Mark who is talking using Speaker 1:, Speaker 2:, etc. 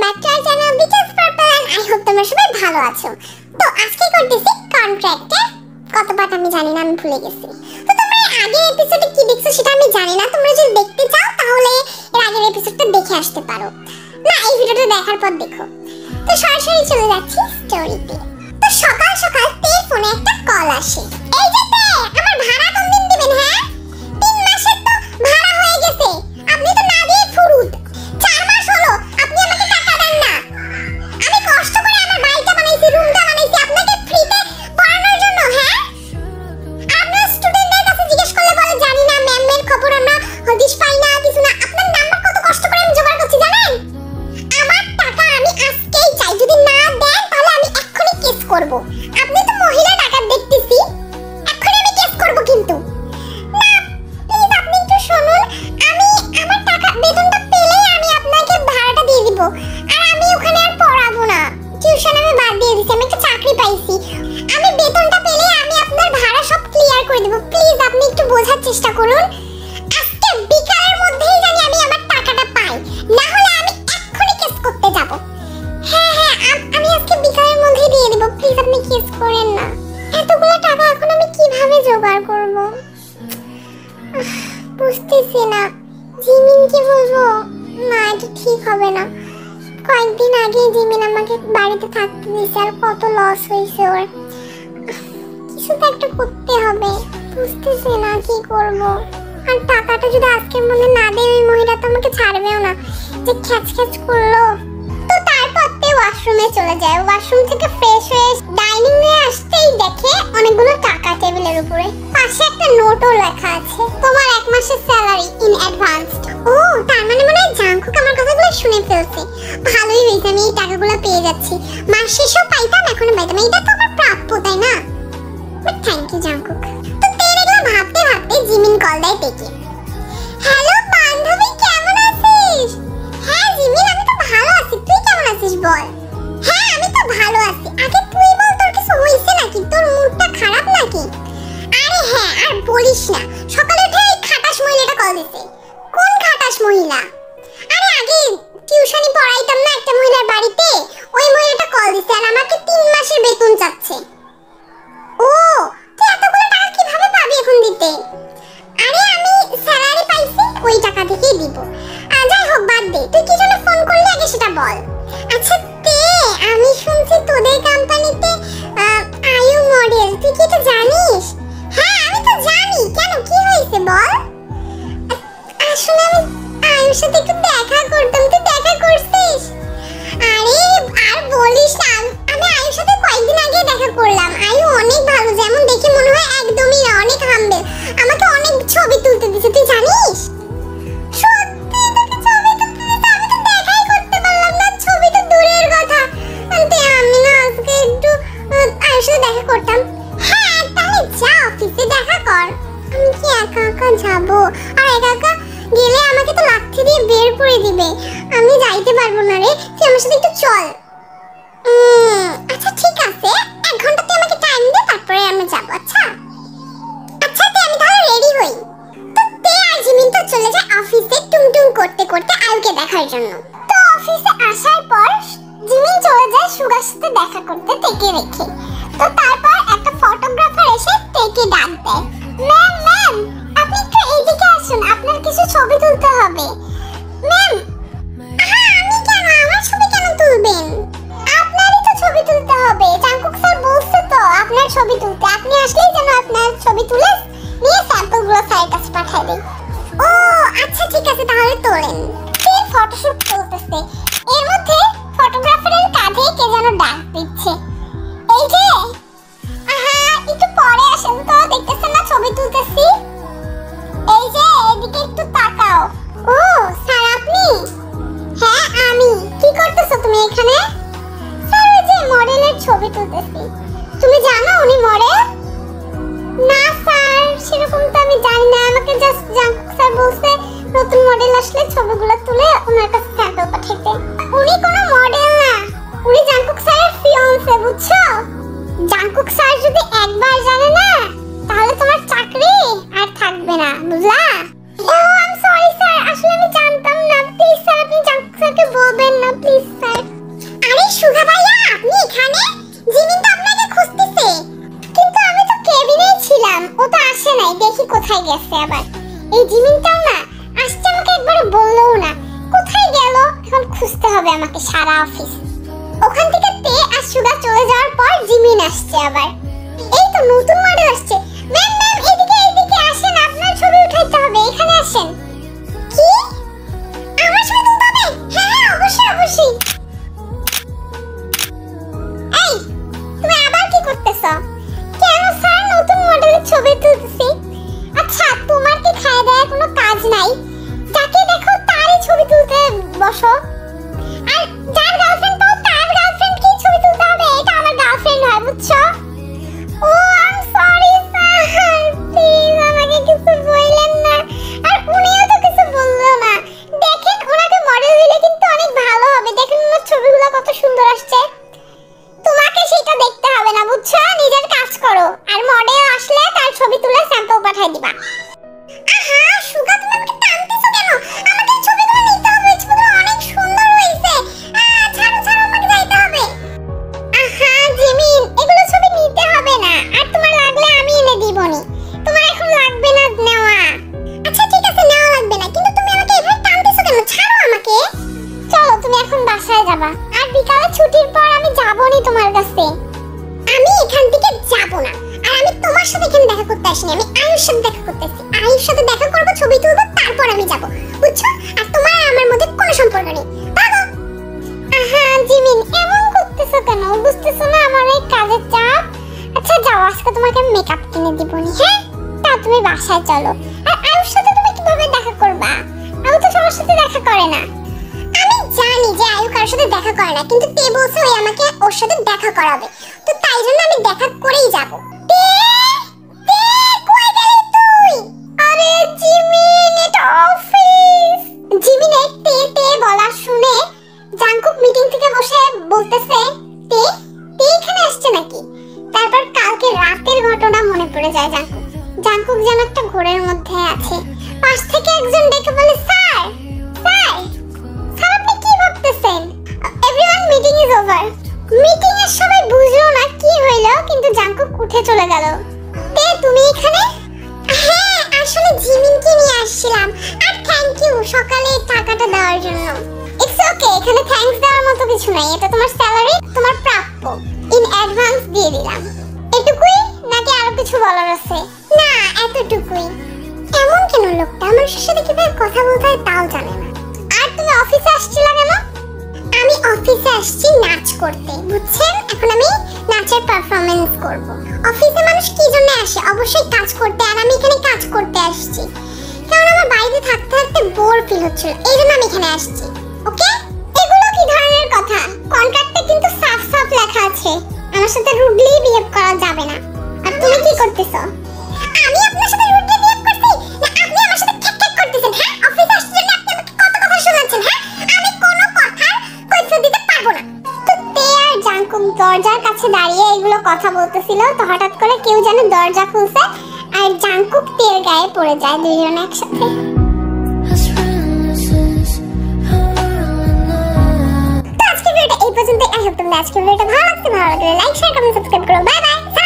Speaker 1: back to our channel Beaches Purple and I hope তোমরা সবাই ভালো আছো। তো আজকে করতেছি কন্ট্রাক্টের কত পার্ট আমি জানি না, আমি ভুলে গেছি। তো তোমরা আগের এপিসোডে কি দেখছো সেটা আমি জানি না, তোমরা যদি দেখতে চাও তাহলে এর আগের এপিসোডটা দেখে আসতে পারো, না এই ভিডিওটা দেখার পর দেখো। তো সরাসরি চলে যাচ্ছি স্টোরিতে। তো সকাল সকাল তের ফোনে একটা কল আসে। এই যে তে, আমার ভাড়া কোন দিন দিবেন? হ্যাঁ 3 মাসের তো ভাড়া হয়ে গেছে, আপনি তো না দিয়ে ফুরুত। 4 মাস হলো আপনি আমাকে টাকা দেন না। আমি কষ্ট করে আমার বাড়িটা বানাইছি, রুমটা বানাইছি আপনাকে ফ্রিতে পড়ানোর জন্য। হ্যাঁ আপনার স্টুডেন্টদের কাছে জিজ্ঞেস করলে বলে জানি না, ম্যামের খবর আমরা হদিশ পাই না, কিছু না। আপনার নাম্বার কত কষ্ট করে আমি জোগাড় করছি জানেন? আমার টাকা আমি আজকেই চাই, যদি না দেন তাহলে আমি এক্ষুনি কেস করব। আপনি তো মহিলা টাকা দেখতেছি, এক্ষুনি আমি কেস করব। কিন্তু না প্লিজ আপনি একটু শুনুন, আমি আমার টাকা বেতনটা পেলেই আমি আপনাকে ভাড়াটা দিয়ে দিব। আর আমি ওখানে আর পড়াবো না, টিউশন আমি বাদ দিয়ে দিছি, আমি একটা চাকরি পাইছি। আমি বেতনটা পেলেই আমি আপনার ভাড়া সব ক্লিয়ার করে দেব। প্লিজ আপনি একটু বোঝার চেষ্টা করুন, আজকে বিকালের মধ্যেই জানি আমি আমার টাকাটা পাই, না হলে আমি এক্ষুনি কেস করতে যাব। হ্যাঁ হ্যাঁ আমি আজকে বিকালের মধ্যেই দিয়ে দেব, প্লিজ আপনি কেস করেন না। এতগুলো টাকা এখন আমি কিভাবে জোগাড় করব বুঝতেছি না। জিমিনকে বলবো? না এটা ঠিক হবে না। কয়েকদিন আগে জিমিন আমাকে বাড়িতে থাকতে দিয়েছে, আর কত লস হয়েছে ওর। কিছু তো একটা করতে হবে, বুঝতেছি না কি করব। আর টাকাটা যদি আজকের মধ্যে না দেয় ওই মহিলা তো আমাকে ছাড়বেও না, যে খ্যাচ খ্যাচ করলো। তো তারপর তে ওয়াশরুমে চলে যায়। ওয়াশরুম থেকে ফ্রেশ হয়ে ডাইনিং রুমে আসতেই দেখে অনেকগুলো টাকা টেবিলের উপরে, পাশে একটা নোটও লেখা আছে, তোমার 1 মাসের স্যালারি ইন অ্যাডভান্সড। ও তার মানে মনে হয় জাঙ্কুক আমার কথাগুলো শুনে ফেলছে। ভালোই হয়েছে, আমি এই টাকাগুলো পেয়ে যাচ্ছি। মাস শেষেও পাইতাম, এখনো পাইতাম, এটা তো আমার প্রাপ্য তাই না? But thank you Jungkook. তো তেরে এগুলো ভাবতে ভাবতে জিমিন কল দেয় তেকে। হ্যালো বান্ধবী, কেমন আছিস? হ্যাঁ জিমিন আমি তো ভালো আছি, তুই কেমন আছিস বল? হ্যাঁ আমি তো ভালো আছি। আগে তুই বল, তোর কিছু হইছে নাকি? তোর মুডটা খারাপ নাকি? আরে হ্যাঁ আর বলিস না, সকালে উঠে এই খাটাস মহিলাটা কল দিছে। কোন খাটাস মহিলা? আরে আগে টিউশনি পড়াইতাম না একটা মহিলার বাড়িতে, ওই মহিলাটা কল দিছে আর আমাকে 3 মাসের বেতন চাচ্ছে। ও তুই এতগুলো টাকা কিভাবে পাবি এখন দিতে? আরে আমি স্যালারি পাইছি, ওই টাকা থেকেই দিব। যাই হোক বাদ দে, তুই কি জন্য ফোন করলি আগে সেটা বল। আচ্ছা তে, আমি শুনছি তোদের কোম্পানিতে আয়ু মডেল, তুই কি এটা জানিস? হ্যাঁ আমি তো জানি, কেন কি হয়েছে বল? আসলে আমি আয়ুর সাথে একটু দেখা করতাম, তুই দেখা করছিস? আরে আর বলিস না, আমি আয়ুর সাথে কয়েকদিন আগে দেখা করলাম। আয়ু অনেক ভালো, যেমন দেখে মনে হয় একদমই না, অনেক হাম্বল। আমাকে অনেক ছবি তুলতে দিছে, তুই জানিস? সত্যি তোকে ছবি তুলতে দিছে? আমি তো দেখাই করতে পারলাম না, ছবি তো দূরের কথা। আমি না আজকে একটু আয়ুর সাথে দেখা করতাম। হ্যাঁ তাহলে যা অফিসে দেখা কর। আমি কি একা একা যাবো? আর একা একা গেলে আমাকে তো লাঠি দিয়ে বের করে দিবে, আমি যাইতে পারবো না রে। তুই আমার সাথে একটু চল। আচ্ছা ঠিক আছে, 1 ঘন্টা তুই আমাকে টাইম দে, তারপরে আমি যাবো। আচ্ছা আচ্ছা তে আমি তাহলে রেডি হই। তো তে আর জিমিন তো চলে যায় অফিসে টুংটুং করতে করতে আয়ুকে দেখার জন্য। তো অফিসে আসার পর জিমিন চলে যায় সুগার সাথে দেখা করতে তেকে রেখে। তো তারপর একটা ফটোগ্রাফার এসে তেকে ডাক দেয়। ম্যাম ম্যাম আপনি একটু এইদিকে আসুন, আপনার কিছু ছবি তুলতে হবে। ম্যাম আমি কেন, আমার ছবি কেন তুলবেন? আপনারই তো ছবি তুলতে হবে, জাঙ্কুক স্যার বলছে তো আপনার ছবি তুলতে। আপনি আসলেই যেন আপনার ছবি তুলে নিয়ে স্যাম্পলগুলো স্যারের কাছে পাঠিয়ে দেই। ও আচ্ছা ঠিক আছে তাহলে তোলেন। ফির ফটোশুট চলতেছে, এর মধ্যে ফটোগ্রাফারের কাঁধে কে যেন ডাক দিচ্ছে। এই যে একটু পরে আসেন তো, দেখতেছেন না ছবি তুলতেছি। এই যে এদিকে একটু তাকাও। ও স্যার আপনি? হ্যাঁ আমি। কি করতেছো তুমি এখানে? স্যার ওই যে মডেলের ছবি তুলতেছি। তুমি জানো উনি মডেল? না স্যার সেরকম তো আমি জানি না, আমাকে জাস্ট জাঙ্কুক স্যার বলছে নতুন মডেল আসলে ছবিগুলো তুলে ওনার কাছে স্যাম্পল পাঠাইতে। উনি কোনো মডেল না, উনি জাঙ্কুক স্যারের ফিয়ান্সে, বুঝছো? জাঙ্কুক স্যার যদি একবার জানে না তাহলে তোমার চাকরি আর থাকবে না, বুঝলা? ও আই এম সরি স্যার, আসলে আমি জানতাম না। প্লিজ স্যার আপনি জাঙ্কুক স্যারকে বলবেন না প্লিজ স্যার। কোথায় গেছে আবার? এই জিমিনটাও না আসছে, আমাকে একবার বললোও না কোথায় গেল। এখন খুঁজতে হবে আমাকে সারা অফিস। ওখান থেকে তে আর সুগা চলে যাওয়ার পর জিমিন আসছে আবার। এই তো নতুন মডেল আসছে। ম্যাম ম্যাম এদিকে আসেন, আপনার ছবি উঠাইতে হবে, এখানে আসেন। কি আমার ছবি তুলতে হবে? হ্যাঁ হ্যাঁ অবশ্যই অবশ্যই। এই তুমি আবার কি করতেছো? কেন স্যার নতুন মডেলের ছবি তুলতেছি। আচ্ছা তোমার কি খাওয়া দাওয়া কোনো কাজ নাই? যাকে দেখো তারই ছবি তুলতে বসো। আর যার গার্লফ্রেন্ড পাও তার গার্লফ্রেন্ড কি ছবি তুলতে হবে? এটা আমার গার্লফ্রেন্ড হয়, বুঝছো? Oh I am sorry sir, please আমাকে কিছু বললেন না। আর উনিও তো কিছু বললো না। দেখেন ওনাকে মডেল দিলে কিন্তু অনেক ভালো হবে। দেখেন ওনার ছবিগুলো কত সুন্দর আসছে। তোমাকে সেটা দেখতে হবে না, বুঝছো? নিজের কাজ করো। আর মডেল আসলে তার ছবি তুলে স্যাম্পল পাঠিয়ে দিবা। আহা সুগা তুমি আমাকে টানতেছো কেন? আমাকে ছবিগুলো নিতে হবে, ছবিগুলো অনেক সুন্দর হয়েছে। ছাড়ো ছাড়ো, আমাকে যাইতে হবে। আহা জিমিন এগুলো ছবি নিতে হবে না, আর তোমার লাগলে আমি এনে দিবনি। তোমার এখন লাগবে না নেওয়া। আচ্ছা ঠিক আছে নেওয়া লাগবে না, কিন্তু তুমি আমাকে এভাবে টানতেছো কেন? ছাড়ো আমাকে। চলো তুমি এখন বাসায় যাবা, আর বিকালে ছুটির পর আমি যাবনি তোমার কাছে। আমি এখান থেকে যাব না, আর আমি তোমার সাথে এখানে দেখা করতে আসিনি। আমি আয়ুর সাথে দেখা করতে আসছি। আয়ুর সাথে দেখা করব, ছবি তুলব, তারপর আমি যাব, বুঝছো? আর তোমার আমার মধ্যে কোনো সম্পর্ক নেই। ভাগো। আহা জিমিন এমন করতেছো কেন? বুঝতেছো না আমার এই কাজের চাপ? আচ্ছা যাও, আজকে তোমাকে মেকআপ কিনে দিবনি। হ্যাঁ তা তুমি বাসায় চলো। আর আয়ুর সাথে তুমি কিভাবে দেখা করবা? আয়ু তো সবার সাথে দেখা করে না। আমি জানি যে আয়ু কারোর সাথে দেখা করে না, কিন্তু তে বলছে ওই আমাকে ওর সাথে দেখা করাবে, তো তাই জন্য আমি দেখা করেই যাব। তে তে কই গেলি তুই? আরে জিমিন এটা অফিস। জিমিনের তে তে বলা শুনে জাংকুক মিটিং থেকে বসে বলতেছে তে তে এখানে আসছে নাকি? তারপর কালকে রাতের ঘটনা মনে পড়ে যায় জাংকুক। জাংকুক যেন একটা ঘোরের মধ্যে আছে। পাশ থেকে একজন ডেকে বলে স্যার স্যার স্যার আপনি কি ভাবতেছেন? Everyone meeting is over. Meeting এর সবাই বুঝলো না কি হইলো, কিন্তু জাংকুক উঠে চলে গেল। তে তুমি এখানে? হ্যাঁ আসলে জিমিনকে নিয়ে আসছিলাম। আর থ্যাংক ইউ সকালে টাকাটা দেওয়ার জন্য। ইটস ওকে, এখানে থ্যাঙ্কস দেওয়ার মতো কিছু নাই। এটা তোমার স্যালারি, তোমার প্রাপ্য। ইন অ্যাডভান্স দিয়ে দিলাম। এটুকুই নাকি আরো কিছু বলার আছে? না এতটুকুই। এমন কেন লোকটা মানুষের সাথে কিভাবে কথা বলতে হয় তাও জানে না। আর তুমি অফিসে আসছিলা কেন? আমি অফিসে আসছি নাচ করতে, বুঝছেন? এখন আমি নাচের পারফরম্যান্স করব। অফিসে মানুষ কি জন্য আসে? অবশ্যই কাজ করতে, আর আমি এখানে কাজ করতে আসছি। কারণ আমার বাইরে থাকতে থাকতে বোর ফিল হচ্ছিল, এই জন্য আমি এখানে আসছি। ওকে? এগুলো কি ধরনের কথা? কন্ট্রাক্টে কিন্তু সাফ সাফ লেখা আছে আমার সাথে রুডলি বিহেভ করা যাবে না। আর তুমি কি করতেছো? আমি আপনার সাথে রুডলি বিহেভ করছি না আপনি আমার সাথে খ্যাক খ্যাক করতেছেন? হ্যাঁ অফিসে আসছেন জন্য আপনি আমাকে কত কথা শোনাচ্ছেন। হ্যাঁ আমি কোনো কথা কৈফিয়ত দিতে পারবো না। তো তে আর জাংকুক দরজার কাছে দাঁড়িয়ে এগুলো কথা বলতেছিল, তো হঠাৎ করে কেউ যেন দরজা খুলছে আর জাংকুক তের গায়ে পড়ে যায় দুইজন একসাথে। তো আজকের ভিডিওটা এই পর্যন্ত। আই হোপ তোমাদের আজকের ভিডিওটা ভালো লাগলে লাইক শেয়ার কমেন্ট সাবস্ক্রাইব করো। Bye bye.